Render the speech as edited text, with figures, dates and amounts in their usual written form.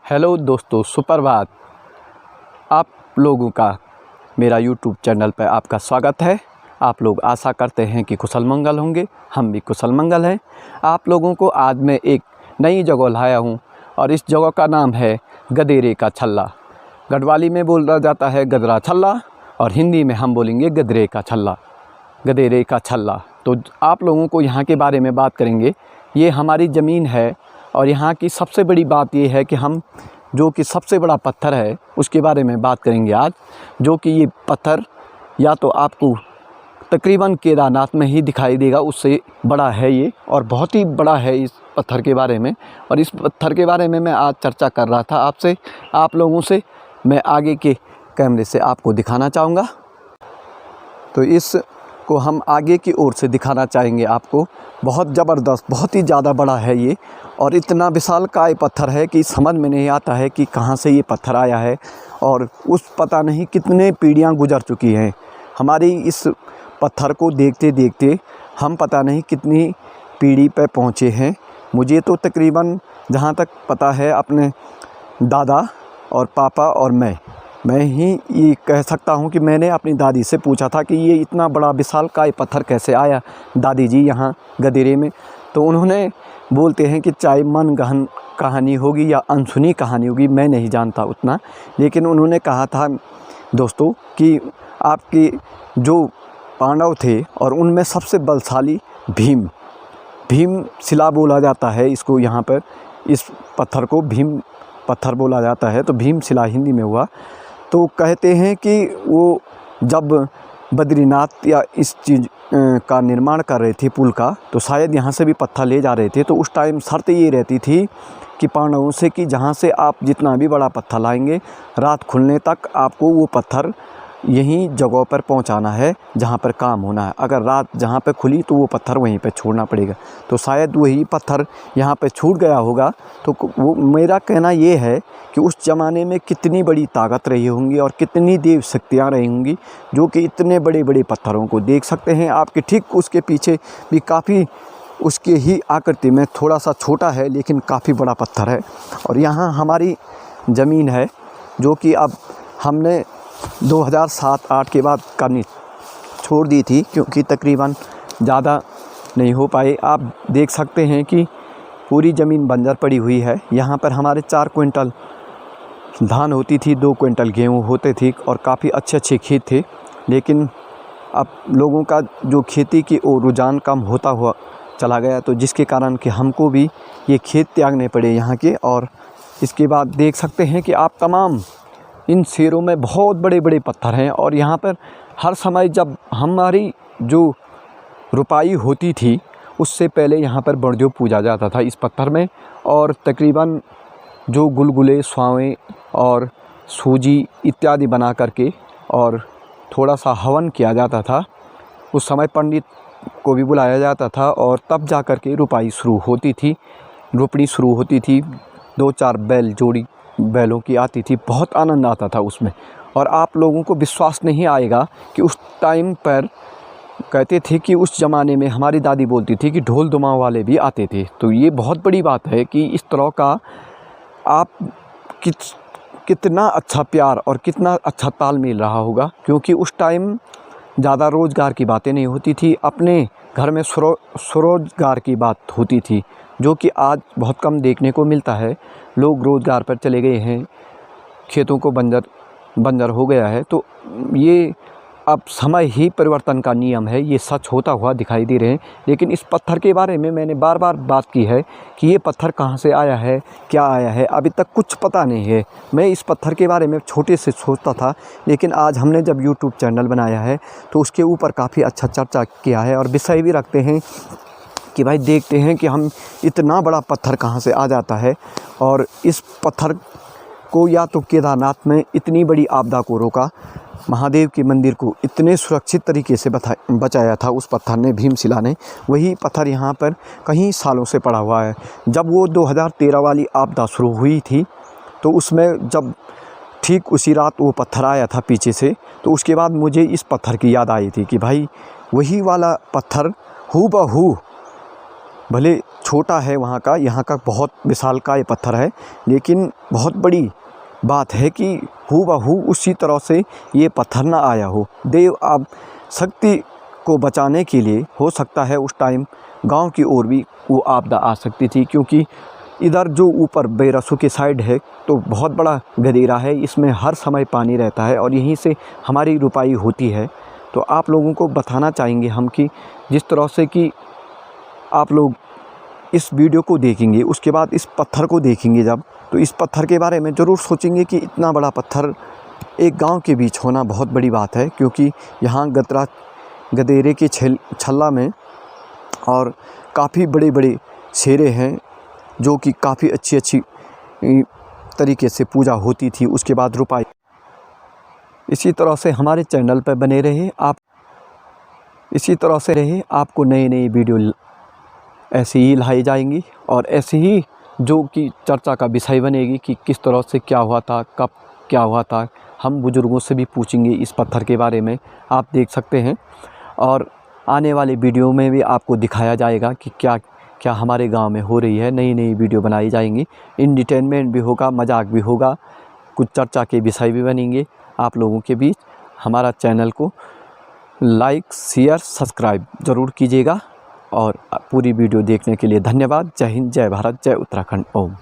Hello दोस्तों, सुप्रभात। आप लोगों का मेरा यूट्यूब चैनल पर आपका स्वागत है। आप लोग आशा करते हैं कि कुशल मंगल होंगे। हम भी कुशल मंगल हैं। आप लोगों को आज मैं एक नई जगह लाया हूं और इस जगह का नाम है गदेरे का छल्ला। गढ़वाली में बोला जाता है गदरा छल्ला और हिंदी में हम बोलेंगे गदरे का छल्ला, गदेरे का छल्ला। तो आप लोगों को यहाँ के बारे में बात करेंगे। ये हमारी ज़मीन है और यहाँ की सबसे बड़ी बात ये है कि हम जो कि सबसे बड़ा पत्थर है उसके बारे में बात करेंगे आज। जो कि ये पत्थर या तो आपको तकरीबन केदारनाथ में ही दिखाई देगा, उससे बड़ा है ये और बहुत ही बड़ा है इस पत्थर के बारे में। और इस पत्थर के बारे में मैं आज चर्चा कर रहा था आपसे, आप लोगों से। मैं आगे के कैमरे से आपको दिखाना चाहूँगा। तो इस को हम आगे की ओर से दिखाना चाहेंगे आपको। बहुत ज़बरदस्त, बहुत ही ज़्यादा बड़ा है ये और इतना विशालकाय पत्थर है कि समझ में नहीं आता है कि कहाँ से ये पत्थर आया है। और उस पता नहीं कितने पीढ़ियाँ गुजर चुकी हैं हमारी इस पत्थर को देखते देखते। हम पता नहीं कितनी पीढ़ी पे पहुँचे हैं। मुझे तो तकरीबन जहाँ तक पता है अपने दादा और पापा और मैं ही ये कह सकता हूँ कि मैंने अपनी दादी से पूछा था कि ये इतना बड़ा विशालकाय पत्थर कैसे आया दादी जी यहाँ गदेरे में। तो उन्होंने बोलते हैं कि चाहे मन गहन कहानी होगी या अनसुनी कहानी होगी, मैं नहीं जानता उतना, लेकिन उन्होंने कहा था दोस्तों कि आपके जो पांडव थे और उनमें सबसे बलशाली भीम शिला बोला जाता है इसको। यहाँ पर इस पत्थर को भीम पत्थर बोला जाता है, तो भीम शिला हिंदी में हुआ। तो कहते हैं कि वो जब बद्रीनाथ या इस चीज़ का निर्माण कर रहे थे पुल का, तो शायद यहाँ से भी पत्थर ले जा रहे थे। तो उस टाइम शर्त ये रहती थी कि पांडवों से कि जहाँ से आप जितना भी बड़ा पत्थर लाएंगे, रात खुलने तक आपको वो पत्थर यहीं जगह पर पहुंचाना है जहां पर काम होना है। अगर रात जहां पर खुली तो वो पत्थर वहीं पर छोड़ना पड़ेगा। तो शायद वही पत्थर यहां पर छूट गया होगा। तो वो मेरा कहना ये है कि उस ज़माने में कितनी बड़ी ताकत रही होंगी और कितनी देव शक्तियाँ रही होंगी जो कि इतने बड़े बड़े पत्थरों को देख सकते हैं। आपके ठीक उसके पीछे भी काफ़ी उसके ही आकृति में थोड़ा सा छोटा है लेकिन काफ़ी बड़ा पत्थर है। और यहाँ हमारी ज़मीन है जो कि अब हमने 2007-8 के बाद करनी छोड़ दी थी क्योंकि तकरीबन ज़्यादा नहीं हो पाए। आप देख सकते हैं कि पूरी ज़मीन बंजर पड़ी हुई है। यहाँ पर हमारे 4 क्विंटल धान होती थी, 2 क्विंटल गेहूँ होते थे और काफ़ी अच्छे खेत थे। लेकिन अब लोगों का जो खेती की ओर रुझान कम होता हुआ चला गया, तो जिसके कारण कि हमको भी ये खेत त्यागने पड़े यहाँ के। और इसके बाद देख सकते हैं कि आप तमाम इन शेरों में बहुत बड़े बड़े पत्थर हैं। और यहाँ पर हर समय जब हमारी जो रुपाई होती थी उससे पहले यहाँ पर बड़जो पूजा जाता था इस पत्थर में। और तकरीबन जो गुलगुले, स्वावें और सूजी इत्यादि बना करके और थोड़ा सा हवन किया जाता था। उस समय पंडित को भी बुलाया जाता था और तब जा कर के रुपाई शुरू होती थी, रोपड़ी शुरू होती थी। 2-4 बैल जोड़ी बैलों की आती थी, बहुत आनंद आता था उसमें। और आप लोगों को विश्वास नहीं आएगा कि उस टाइम पर कहते थे कि उस ज़माने में हमारी दादी बोलती थी कि ढोल दुमाव वाले भी आते थे। तो ये बहुत बड़ी बात है कि इस तरह का आप कितना अच्छा प्यार और कितना अच्छा तालमेल रहा होगा। क्योंकि उस टाइम ज़्यादा रोज़गार की बातें नहीं होती थी, अपने घर में स्वरोज़गार की बात होती थी, जो कि आज बहुत कम देखने को मिलता है। लोग रोज़गार पर चले गए हैं, खेतों को बंजर हो गया है। तो ये अब समय ही परिवर्तन का नियम है, ये सच होता हुआ दिखाई दे रहे हैं। लेकिन इस पत्थर के बारे में मैंने बार बार बात की है कि ये पत्थर कहाँ से आया है, क्या आया है, अभी तक कुछ पता नहीं है। मैं इस पत्थर के बारे में छोटे से सोचता था, लेकिन आज हमने जब यूट्यूब चैनल बनाया है तो उसके ऊपर काफ़ी अच्छा चर्चा किया है और विषय भी रखते हैं कि भाई देखते हैं कि हम इतना बड़ा पत्थर कहाँ से आ जाता है। और इस पत्थर को या तो केदारनाथ में इतनी बड़ी आपदा को रोका, महादेव के मंदिर को इतने सुरक्षित तरीके से बचाया था उस पत्थर ने, भीमशिला ने। वही पत्थर यहाँ पर कई सालों से पड़ा हुआ है। जब वो 2013 वाली आपदा शुरू हुई थी तो उसमें जब ठीक उसी रात वो पत्थर आया था पीछे से, तो उसके बाद मुझे इस पत्थर की याद आई थी कि भाई वही वाला पत्थर हूबहू भले छोटा है वहाँ का, यहाँ का बहुत विशालकाय पत्थर है, लेकिन बहुत बड़ी बात है कि हूबहू उसी तरह से ये पत्थर ना आया हो। देव अब शक्ति को बचाने के लिए हो सकता है उस टाइम गांव की ओर भी वो आपदा आ सकती थी, क्योंकि इधर जो ऊपर बेरसों के साइड है तो बहुत बड़ा गदेरा है, इसमें हर समय पानी रहता है और यहीं से हमारी रुपाई होती है। तो आप लोगों को बताना चाहेंगे हम कि जिस तरह से कि आप लोग इस वीडियो को देखेंगे, उसके बाद इस पत्थर को देखेंगे जब, तो इस पत्थर के बारे में ज़रूर सोचेंगे कि इतना बड़ा पत्थर एक गांव के बीच होना बहुत बड़ी बात है, क्योंकि यहाँ गदेरे के छल्ला में और काफ़ी बड़े बड़े शेरे हैं जो कि काफ़ी अच्छी तरीके से पूजा होती थी। उसके बाद रुपाई। इसी तरह से हमारे चैनल पर बने रहे आप, इसी तरह से रहे, आपको नई नई वीडियो ऐसे ही लाई जाएंगी और ऐसे ही जो कि चर्चा का विषय बनेगी कि किस तरह से क्या हुआ था, कब क्या हुआ था। हम बुज़ुर्गों से भी पूछेंगे इस पत्थर के बारे में, आप देख सकते हैं। और आने वाले वीडियो में भी आपको दिखाया जाएगा कि क्या क्या हमारे गांव में हो रही है। नई नई वीडियो बनाई जाएंगी, एंटरटेनमेंट भी होगा, मजाक भी होगा, कुछ चर्चा के विषय भी बनेंगे आप लोगों के बीच। हमारा चैनल को लाइक, शेयर, सब्सक्राइब ज़रूर कीजिएगा और पूरी वीडियो देखने के लिए धन्यवाद। जय हिंद, जय भारत, जय उत्तराखंड। ओम।